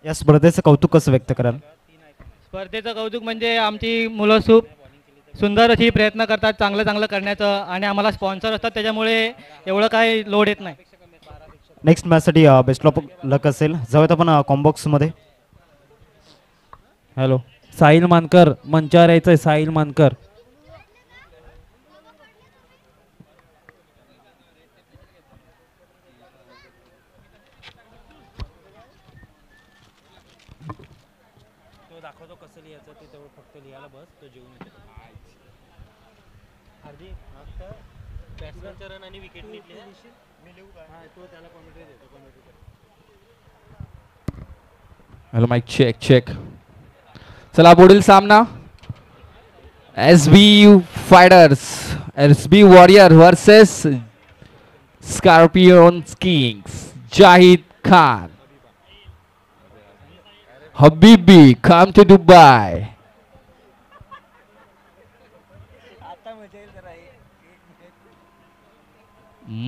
या स्पर्धेचं कौतुक कसं व्यक्त कराल? स्पर्धेचं कौतुक म्हणजे आमची मुलं खूप सुंदर अशी प्रयत्न करतात चांगलं चांगलं करण्याचं आणि आम्हाला स्पॉन्सर असतात त्याच्यामुळे एवढं काही लोड येत नाही. नेक्स्ट मॅचसाठी बेस्ट ऑफ लक असेल. जाऊयात आपण कॉम्बॉक्समध्ये. हॅलो, साहिल मानकर मंचावर यायचं आहे. साहिल मानकर. तो दाखवतो कसं लिहायचं ते तेवढं फक्त लिहायला बस तो जेवून येतो. अर्धी फक्त बॅट्समॅनचा रन आणि विकेट नीट लिहा. मी लिहू का? हां तो त्याला कॉमेंट्री देतो. Commentary. Hello mike check check. चला पुढील सामना SB fighters SB warrior versus scorpions kings. Zahid Khan, हबीबी come to Dubai.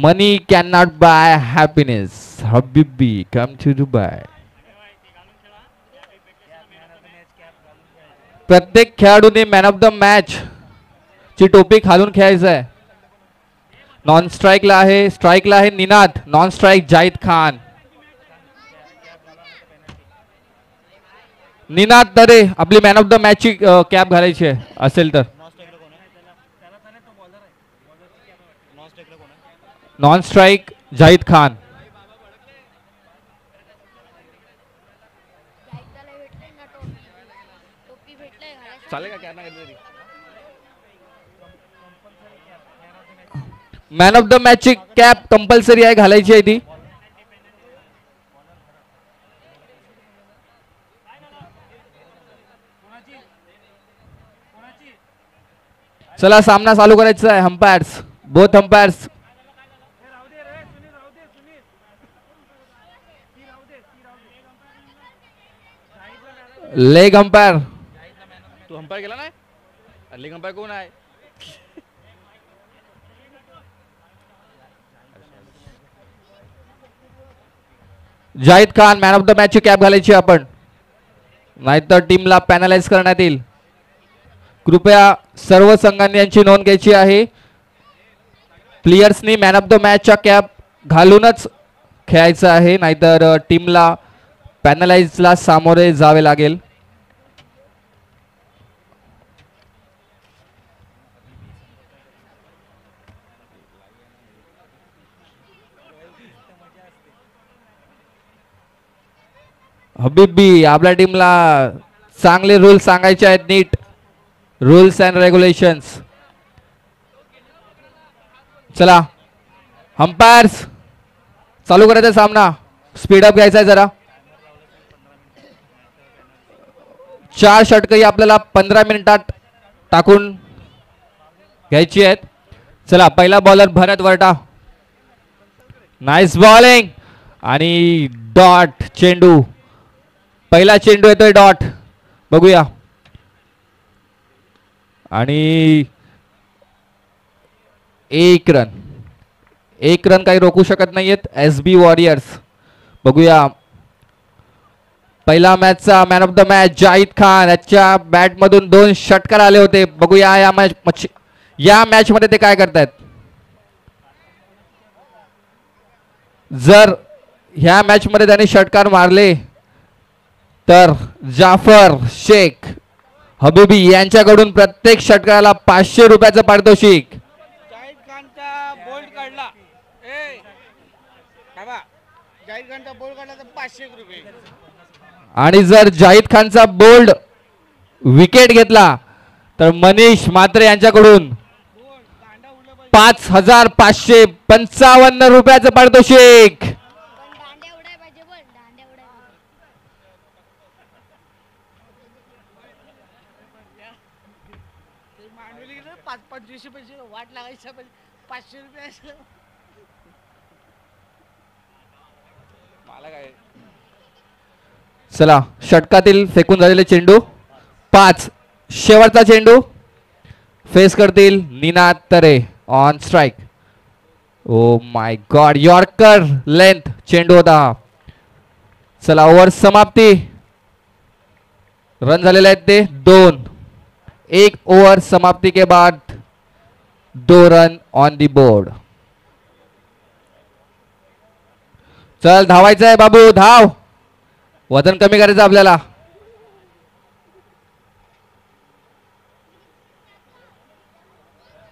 Money cannot buy happiness. Habibi, come to Dubai. प्रत्येक खेळाडूने मॅन ऑफ द मॅच ची टोपी घालून खेळायचं आहे. नॉन स्ट्राईकला आहे, स्ट्राईकला आहे निनाद, नॉन स्ट्राईक जाहिद खान. निनाद तरे आपली मॅन ऑफ द मॅच ची कॅप घालायची आहे असेल तर. Non strike Zahid Khan. Man of the match ची कॅप कंपल्सरी आहे, घालायची आहे ती. चला सामना चालू करायचा आहे. Umpires, both umpires. Leg umpire. तू अंपायर गेला नाही? लेग अंपायर कोण आहे? Zahid Khan man of the match ची कॅप घालायची आपण, नाहीतर टीमला पॅनलाइज करण्यात येईल. कृपया सर्व संघांनी यांची नोंद घ्यायची आहे. प्लेयर्सनी मॅन ऑफ द मॅचच्या कॅप घालूनच खेळायचं आहे, नाहीतर टीमला पॅनलाइजला सामोरे जावे लागेल. हबीबी आपल्या टीमला चांगले रूल्स सांगायचे आहेत, नीट रूल्स अँड रेग्युलेशन्स. चला अंपायर्स चालू करायचा सामना. स्पीडअप घ्यायचा आहे जरा. 4 षटकही आपल्याला 15 मिनिटात टाकून घ्यायची आहेत. चला पहिला बॉलर भरत वरटा. नाईस बॉलिंग आणि डॉट चेंडू. पहिला चेंडू येतोय डॉट, बघूया. आणि 1 रन. 1 रन काही रोखू शकत नाहीयेत SB वॉरियर्स. बघूया पहिला मॅचचा man of the match Zahid Khan. याच्या बॅट मधून 2 षटकार आले होते. बघूया या मॅच मध्ये ते काय करतायत. जर ह्या मॅच मध्ये त्यांनी षटकार मारले तर जाफर शेख हबीबी यांच्याकडून प्रत्येक षटकाराला 500 रुपयाचं पारितोषिक. जाहिद खानचा बोल्ड काढला. जाहिद खानचा बोल्ड काढला तर 500 रुपये. आणि जर जाहिद खानचा बोल्ड विकेट घेतला तर मनीष म्हात्रे यांच्याकडून 5555 रुपयाचं पारितोषिक. वाट लागायचा 500 रुपये. मला काय चला षटकातील फेकून झालेले चेंडू 5. शेवटचा चेंडू फेस करतील Ninad Tare on strike. Oh my god, yorker length चेंडू होता. चला ओव्हर समाप्ती. रन झालेले आहेत ते 2. 1 ओव्हर समाप्ति के बाद 2 रन ऑन दी बोर्ड. चल धावायचं आहे बाबू, धाव. वजन कमी करायचं आपल्याला.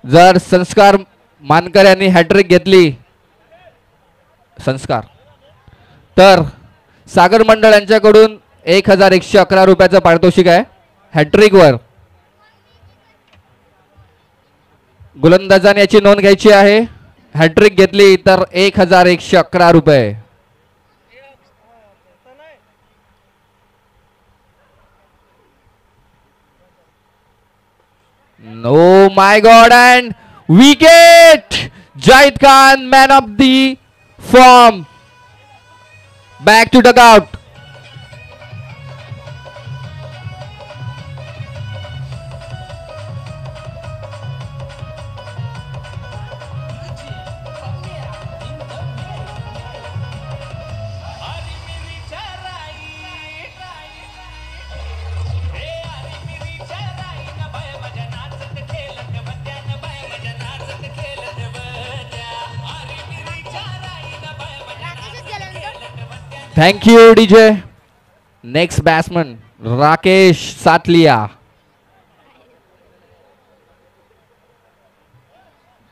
जर संस्कार मानकर यांनी हॅट्रिक घेतली संस्कार, तर सागर मंडळ यांच्याकडून 1111 रुपयाचं पारितोषिक आहे हॅट्रिक वर. गोलंदाजाने याची नोंद घ्यायची आहे. हॅट्रिक घेतली तर 1111 रुपये. Oh my God, and wicket! Jahid Khan, man of the form. Back to dugout. Thank you DJ. Next batsman Rakesh Satalia.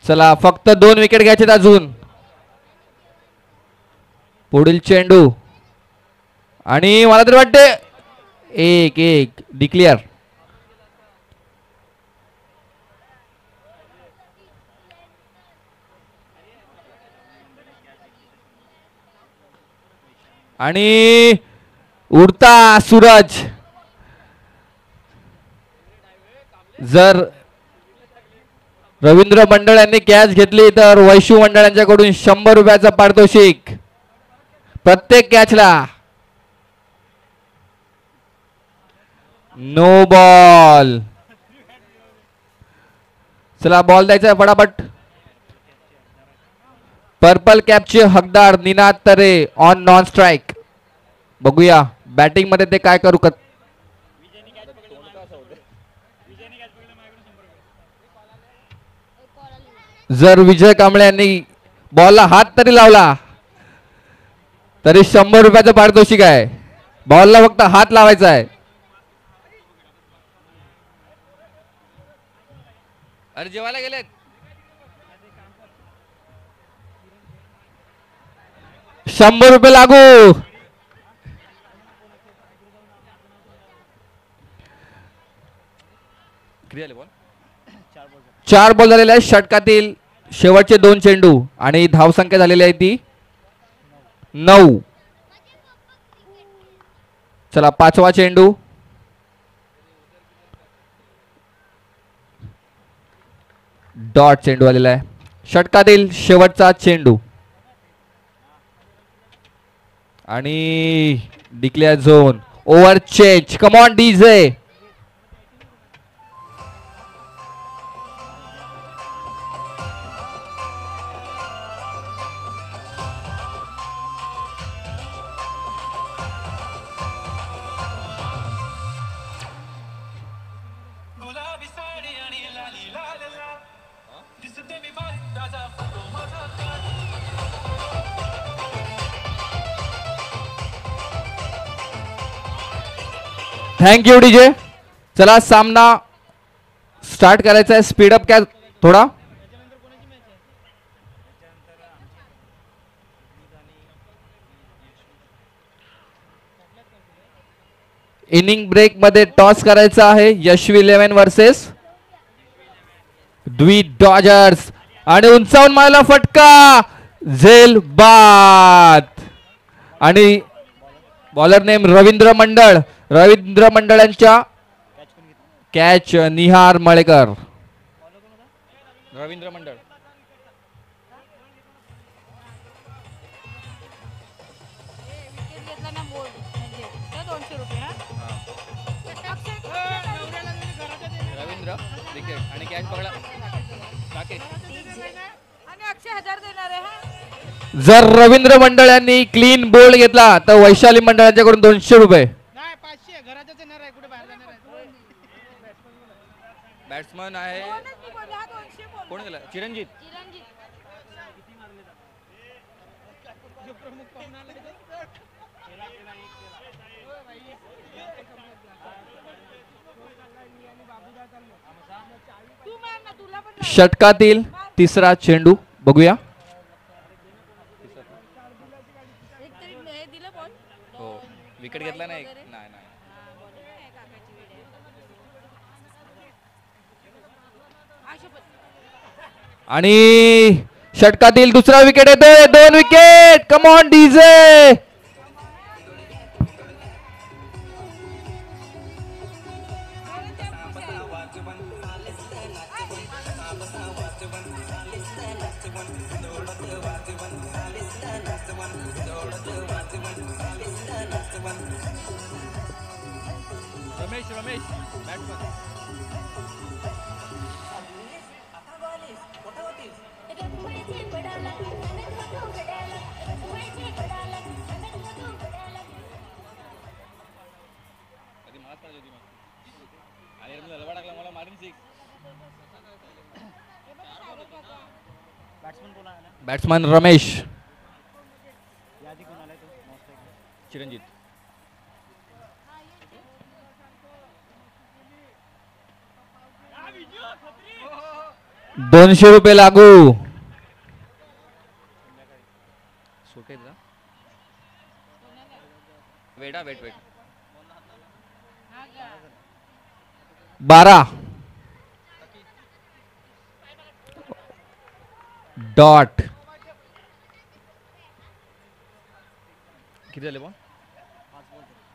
चला फक्त 2 विकेट घ्यायचे अजून. पुढील चेंडू आणि मला तरी वाटते 1-1 डिक्लेअर. आणि उडता सूरज. जर रवींद्र मंडळ यांनी कॅच घेतली तर वैशू मंडळ यांच्याकडून 100 रुपयाचं पारितोषिक प्रत्येक कॅचला. No ball. चला बॉल द्यायचा फटाफट. पर्पल कॅपचे हकदार Ninad Tare on non strike. बघूया बॅटिंग मध्ये ते काय करू. जर विजय कांबळे यांनी बॉलला हात तरी लावला तरी 100 रुपयाचं पारितोषिक आहे. बॉलला फक्त हात लावायचा आहे. अरे जेवायला गेलेत. ₹100 लागू. चार बॉल झालेले आहेत षटकातील शेवटचे 2 चेंडू आणि धावसंख्या झालेली आहे ती 9. चला 5वा चेंडू. डॉट चेंडू आलेला आहे. षटकातील शेवटचा चेंडू आणि declare zone. Over change. Come on DJ. Thank you DJ. चला सामना स्टार्ट करायचा आहे. स्पीडअप क्या थोडा. इनिंग ब्रेक मध्ये टॉस करायचा आहे. यशवी 11 वर्सेस द्वी डॉजर्स. आणि उंचावून मारला फटका. झेल बाद. आणि बॉलर नेम रवींद्र मंडळ. रवींद्र मंडळ यांच्या कॅच निहार मळेकर. रवींद्र मंडळ. रवींद्र विकेट आणि कॅच पकडला. राकेश आणि 100,000 देणार आहे. जर रवींद्र मंडळ यांनी क्लीन बोल्ड घेतला तर वैशाली मंडळ यांच्याकडून 200 रुपये. बॅट्समन आहे कोण गेला? चिरंजीत. षटकातील तिसरा चेंडू बघूया. हो विकेट घेतला नाही. नाही नाही. आणि षटकातील दुसरा विकेट येतोय. 2 wicket. Come on DJ. Ramesh batsman. मला मारीन 6. बॅट्समन रमेश. चिरंजीत. ₹200 लागू. सुटे वेट 12 डॉट. किती झाले बॉल?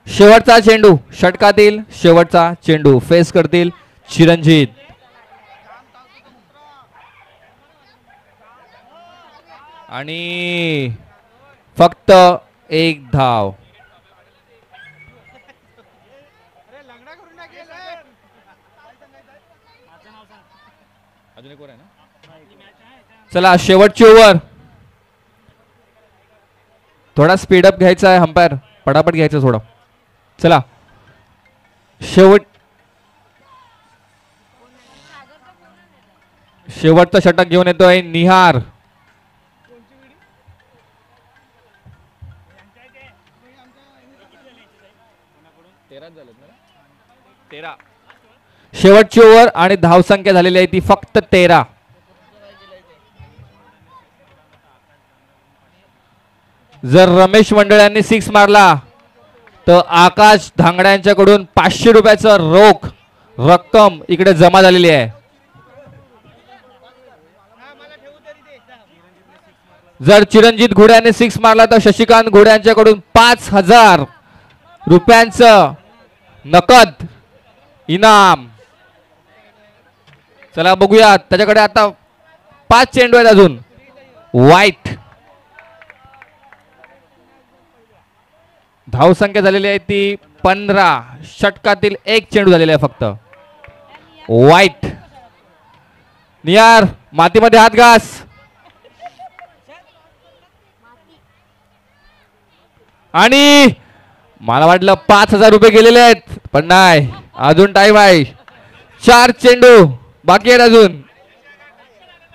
शेवटचा चेंडू. षटकातील शेवटचा चेंडू फेस करतील चिरंजीत. आणि फक्त 1 धाव. अजून एक वर आहे ना. चला शेवटची ओव्हर. थोडा स्पीडअप घ्यायचा आहे अंपायर. पटापट घ्यायचं थोडं. चला शेवटचं षटक घेऊन येतोय निहार. झालेत ना. 13. शेवटची ओव्हर आणि धावसंख्या झालेली आहे ती फक्त 13. जर रमेश मंडळ यांनी 6 मारला तर आकाश धांगड्यांच्याकडून 500 रुपयाचं रोख रक्कम इकडे जमा झालेली आहे. जर चिरंजीत घोड्याने 6 मारला तर शशिकांत घोडे यांच्याकडून 5000 रुपयांचं नकद इनाम. चला बघूया. त्याच्याकडे आता 5 चेंडू आहेत अजून. वाईट. धावसंख्या झालेली आहे ती 15. षटकातील 1 चेंडू झालेला आहे फक्त. वाईट. नियार मातीमध्ये हात घास. आणि मला वाटलं 5000 रुपये गेलेले आहेत पण नाही. अजून टाइम आहे. 4 चेंडू बाकी आहेत अजून.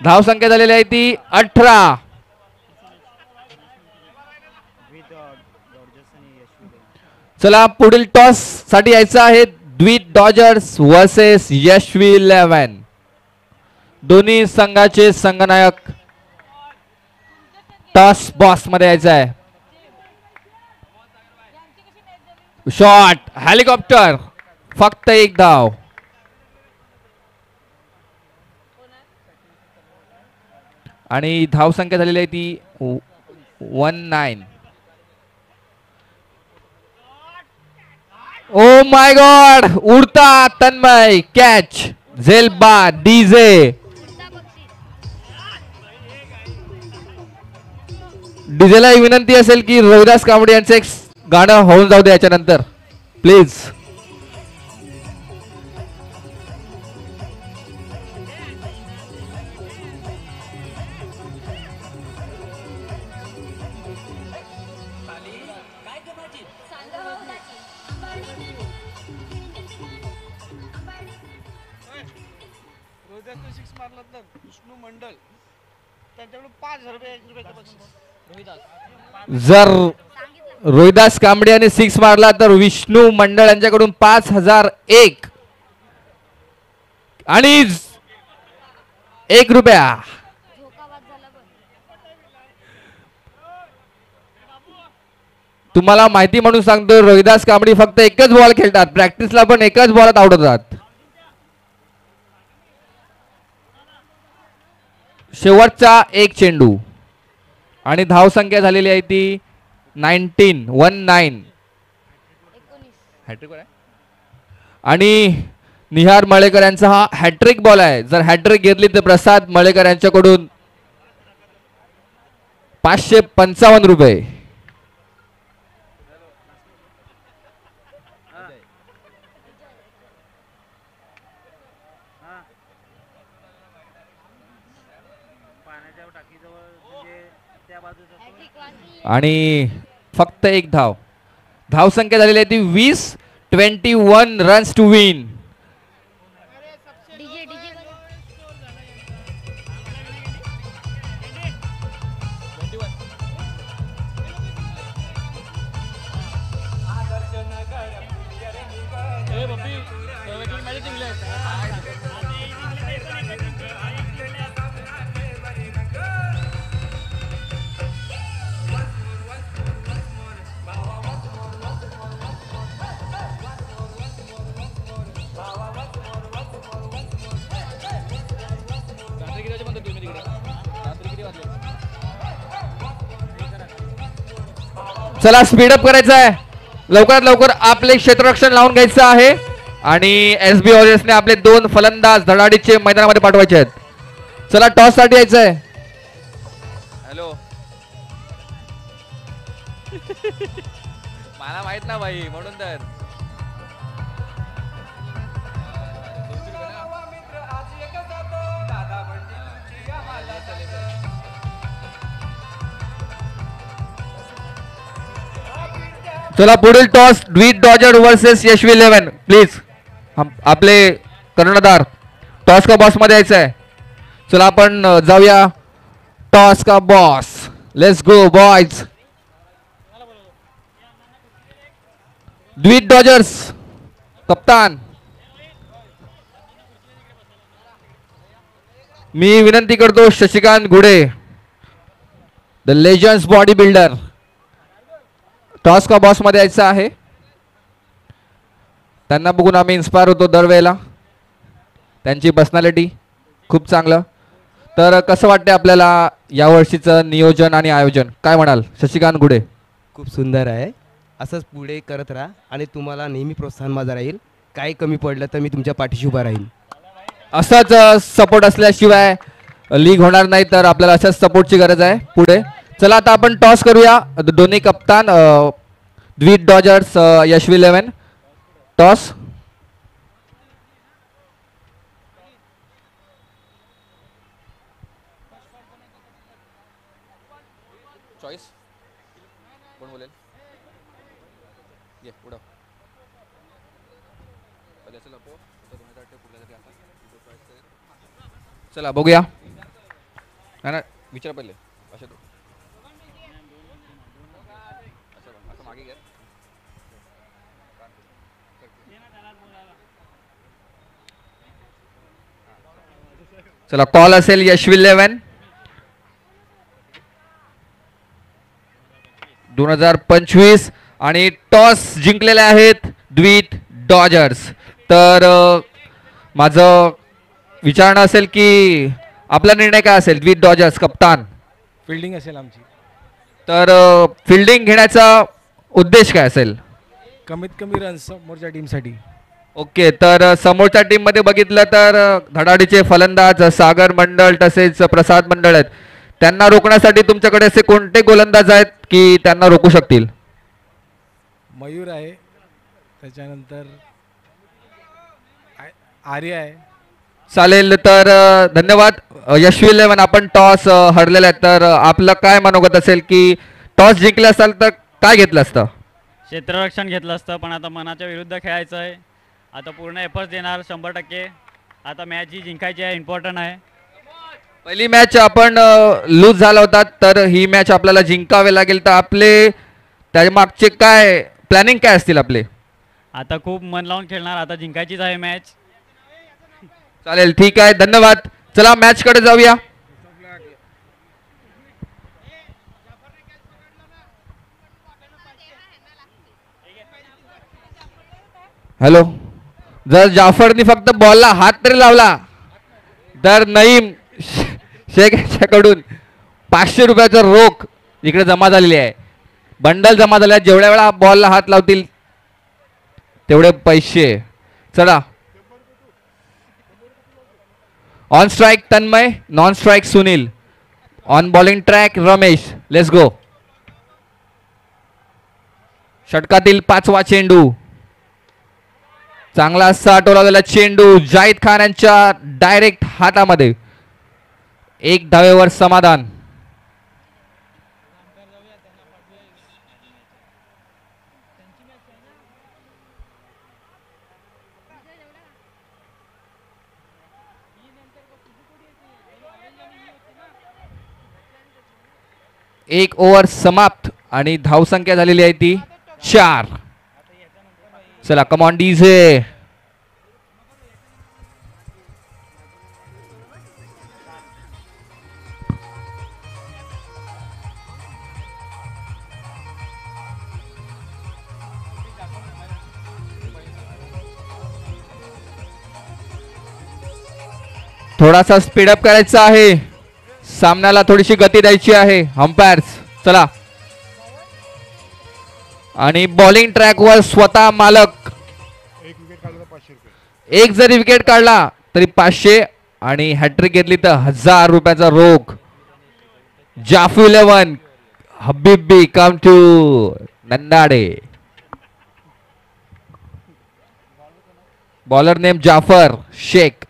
धावसंख्या झालेली आहे ती 18. चला पुढील टॉस साठी यायचं आहे. द्वित डॉजर्स वर्सेस यशवी 11. दोन्ही संघाचे संघनायक टॉस बॉक्स मध्ये यायचं आहे. Shot helicopter. फक्त 1 धाव. आणि धावसंख्या झालेली आहे ती 19. ओ माय गॉड. उडता तन्मय कॅच. झेलबा डीजे. डीजेला विनंती असेल की रविदास कांबळे यांचं एक गाणं होऊन जाऊ दे याच्यानंतर प्लीज. रोहिदासने 6 मारला तर विष्णू मंडल त्यांच्याकडून 5,000 रुपये 1 रुपयाचं बक्षीस. जर रोहिदास कांबळे यांनी 6 मारला तर विष्णू मंडळ यांच्याकडून 5,001 आणि 1 रुपया. तुम्हाला माहिती म्हणून सांगतो, रोहिदास कांबळे फक्त एकच बॉल खेळतात, प्रॅक्टिसला पण एकच बॉलात आउट होतात. शेवटचा एक चेंडू आणि धावसंख्या झालेली आहे ती 19. हॅट्रिक आहे आणि निहार मळेकर यांचा हा हॅट्रिक बॉल आहे. जर हॅट्रिक घेतली तर प्रसाद मळेकर यांच्याकडून 555 रुपये. आणि फक्त एक धाव. धावसंख्या झालेली आहे ती 20 रन्स टू विन. चला स्पीडअप करायचं आहे, लवकरात लवकर आपले क्षेत्ररक्षण लावून घ्यायचं आहे आणि एसबी वॉरियर्सने आपले 2 फलंदाज धडाडीचे मैदानामध्ये पाठवायचे आहेत. चला टॉस साठी यायचं आहे. हॅलो मला माहित ना भाई, म्हणून तर चला पुढील टॉस द्वित डॉजर वर्सेस यशवी 11. प्लीज आपले कर्णधार टॉस का बॉस मध्ये यायचं आहे. चला आपण जाऊया टॉस का बॉस. Let's go boys. द्वित डॉजर्स कप्तान, मी विनंती करतो Shashikant Ghude the legends bodybuilder, toss का बॉस मध्ये यायचं आहे. त्यांना बघून आम्ही इन्स्पायर होतो दरवेळेला, त्यांची पर्सनॅलिटी खूप चांगलं. तर कसं वाटतं आपल्याला यावर्षीचं नियोजन आणि आयोजन, काय म्हणाल शशिकांत घुडे? खूप सुंदर आहे. असंच पुढे करत राहा आणि तुम्हाला नेहमी प्रोत्साहन माझं राहील. काही कमी पडलं तर मी तुमच्या पाठीशी उभा राहील. असाच सपोर्ट असल्याशिवाय लीग होणार नाही, तर आपल्याला अशाच सपोर्टची गरज आहे पुढे. चला आता आपण टॉस करूया. दोन्ही कप्तान द्वित डॉजर्स यशवी 11 टॉस. चॉईस कोण बोलेल? ये उडव. चला बघूया. ना विचार पहिले अशा तो असं मागे घ्या. चला कॉल असेल यशवी 11 2025 आणि टॉस जिंकलेले आहेत द्वित डॉजर्स. तर माझं विचारणं असेल की आपला निर्णय काय असेल द्वित डॉजर्स कप्तान? फिल्डिंग असेल आमची. तर फिल्डिंग घेण्याचा उद्देश काय असेल? कमीत कमी रन्स समोरच्या टीमसाठी. ओके, तर समोरच्या टीम मध्ये बघितलं तर धडाडीचे फलंदाज सागर मंडळ तसेच प्रसाद मंडळ आहेत. त्यांना रोखण्यासाठी तुमच्याकडे असे कोणते गोलंदाज आहेत की त्यांना रोखू शकतील? मयूर आहे, त्याच्यानंतर आर्य आहे. चालेल, तर धन्यवाद. यशवी 11 आपण टॉस हरलेला आहे, तर आपलं काय मनोगत असेल की टॉस जिंकले असाल तर काय घेतलं असतं? क्षेत्ररक्षण घेतलं असतं, पण आता मनाच्या विरुद्ध खेळायचं आहे. आता पूर्ण एफर्ट्स देणार 100%. आता मॅच जी जिंकायची आहे इम्पॉर्टंट आहे. पहिली मॅच आपण लूज झाला होता, तर ही मॅच आपल्याला जिंकावे लागेल. तर आपले त्याच्या मागचे काय प्लॅनिंग काय असतील आपले? आता खूप मन लावून खेळणार, आता जिंकायचीच आहे मॅच. चालेल, ठीक आहे, धन्यवाद. चला मॅच कडे जाऊया. हॅलो, जर जाफरनी फक्त बॉलला हात तरी लावला तर नईम शेख याच्याकडून 500 रुपयाचा रोख इकडे जमा झालेली आहे. बंडल जमा झाले, जेवढ्या वेळा बॉलला हात लावतील तेवढे पैसे. चला, on strike Tanmay, non strike Sunil, on bowling track Ramesh. Let's go. षटकातील 5वा चेंडू, चांगला असा टोलावलेला चेंडू जाहीद खान यांच्या डायरेक्ट हातामध्ये. 1 धावेवर समाधान. एक ओव्हर समाप्त आणि धावसंख्या झालेली आहे ती 4. चला, कमॉन डीजे. थोडासा स्पीडअप करायचा आहे, सामन्याला थोडीशी गती द्यायची आहे अंपायर्स. चला, आणि बॉलिंग ट्रॅकवर स्वतः मालक. एक जरी विकेट काढला तरी 500 आणि हॅट्रिक घेतली तर 1000 रुपयाचा रोख. जाफू 11 हबीबी come to Nandade. Bowler name Jafar Shaikh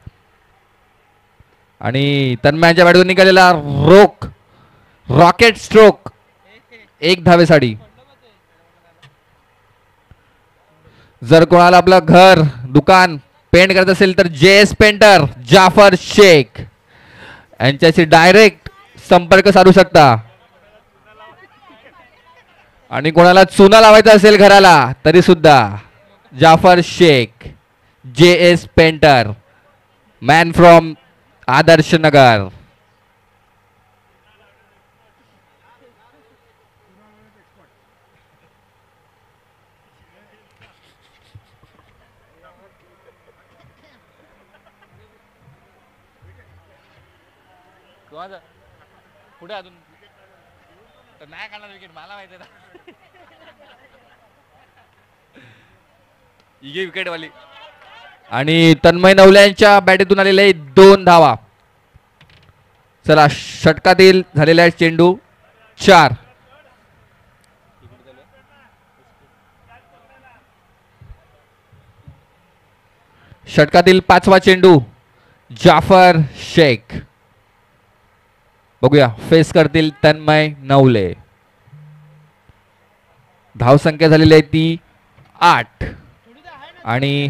आणि तन्मयांच्या बॅटून निघालेला रोख रॉकेट स्ट्रोक 1 धावेसाठी. जर कोणाला आपलं घर दुकान पेंट करत असेल तर JS पेंटर जाफर शेख यांच्याशी डायरेक्ट संपर्क साधू शकता. आणि कोणाला चुना लावायचा असेल घराला तरी सुद्धा Jafar Shaikh JS painter, man from Adarsh Nagar. पुढे अजून तर नाही काढणार विकेट, मला माहिती आहे ना. ही विकेट वाली. आणि तन्मय नवले यांच्या बॅटीतून आलेले 2 धावा. चला, षटकातील झालेला आहे चेंडू 4. षटकातील 5वा चेंडू जाफर शेख. बघूया फेस करतील तन्मय नवले. धावसंख्या झालेली आहे ती 8. आणि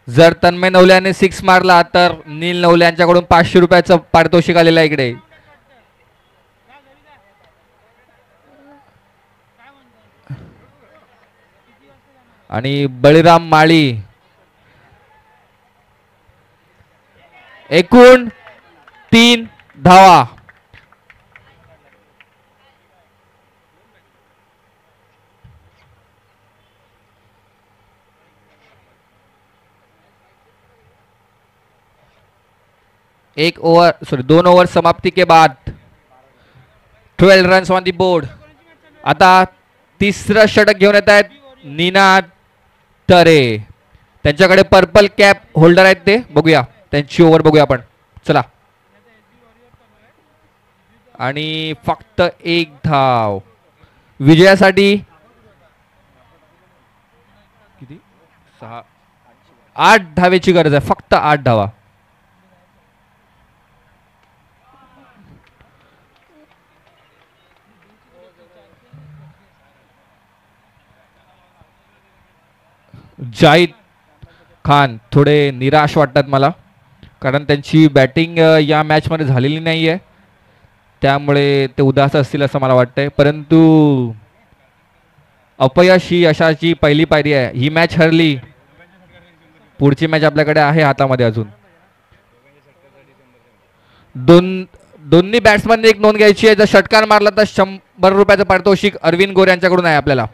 जर तन्मय नवल्याने 6 मारला तर नील नवले यांच्याकडून 500 रुपयाचं पारितोषिक आलेलं आहे इकडे. आणि बळीराम माळी एकूण 3 धावा. एक ओवर 2 ओवर समाप्ति के बाद 12 रन्स ऑन दी बोर्ड. आता तिसरं षटक घेऊन येत आहेत निनाद तरे. त्यांच्याकडे पर्पल कॅप होल्डर आहेत, ते बघूया त्यांची ओव्हर बघूया आपण. चला, आणि फक्त 1 धाव विजयासाठी. किती 8 धावेची गरज आहे, फक्त 8 धावा. जाहिद खान थोडे निराश वाटतात मला, कारण त्यांची बॅटिंग या मॅचमध्ये झालेली नाही आहे, त्यामुळे ते उदास असतील असं मला वाटतंय. परंतु अपयश ही यशाची पहिली पायरी आहे. ही मॅच हरली, पुढची मॅच आपल्याकडे आहे हातामध्ये अजून. दोन्ही बॅट्समॅन एक नोंद घ्यायची आहे. जर षटकार मारला तर 100 रुपयाचं पारितोषिक अरविंद गोरे यांच्याकडून आहे आपल्याला.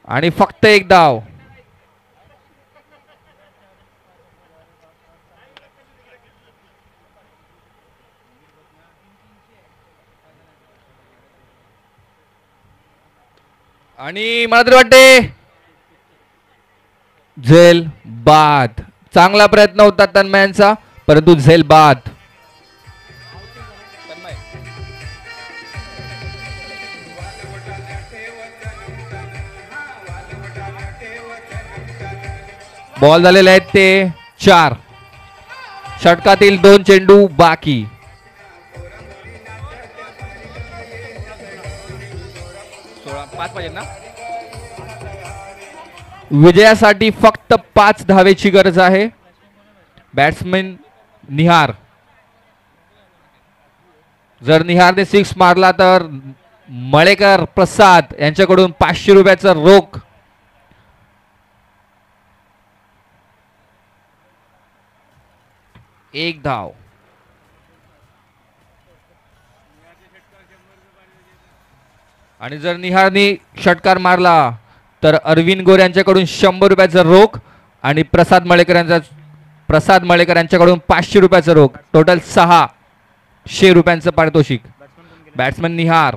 आणि फक्त एक धाव. आणि मला तरी वाटते झेल बाद. चांगला प्रयत्न होता तन्मयांचा, परंतु झेल बाद. बॉल झालेले आहेत ते 4. षटकातील 2 चेंडू बाकी. विजयासाठी फक्त 5 धावेची गरज आहे. बॅट्समॅन निहार, जर निहारने 6 मारला तर मळेकर प्रसाद यांच्याकडून 500 रुपयाचा रोख. एक धाव. आणि जर निहारने षटकार मारला तर अरविंद गोरे यांच्याकडून 100 रुपयाचा रोख आणि प्रसाद मळेकर यांच्याकडून 500 रुपयाचा रोख. टोटल 600 रुपयांचं पारितोषिक. बॅट्समॅन निहार.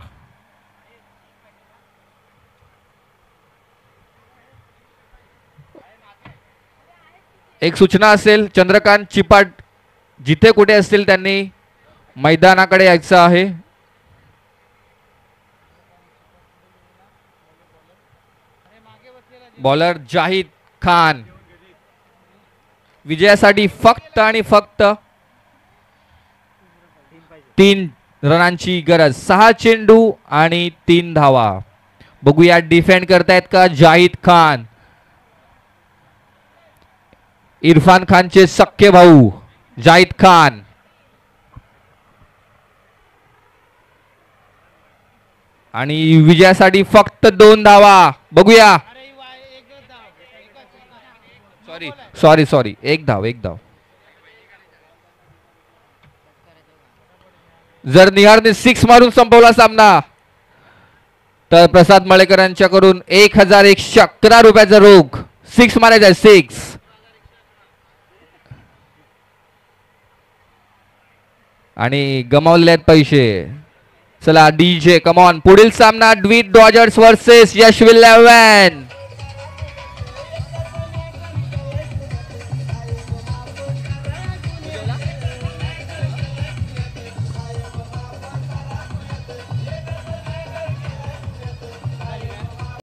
एक सूचना असेल, चंद्रकांत चिपाट जिथे कुठे असतील त्यांनी मैदानाकडे यायचं आहे. बॉलर जाहिद खान. विजयासाठी फक्त आणि फक्त 3 रनांची गरज. 6 चेंडू आणि 3 धावा. बघूया डिफेंड करतायत का जाहिद खान. इरफान खानचे सख्खे भाऊ जाहिद खान. आणि विजयासाठी फक्त 2 धावा. बघूया. सॉरी एक धाव. जर निहारने 6 मारून संपवला सामना तर प्रसाद मळेकर यांच्याकडून 1111 रुपयाचा रोख. 6 मारायचा, 6. आणि गमावलेले आहेत पैसे. चला डीजे कमॉन. पुढील सामना ड्वीट डॉजर्स वर्सेस यशविल 11.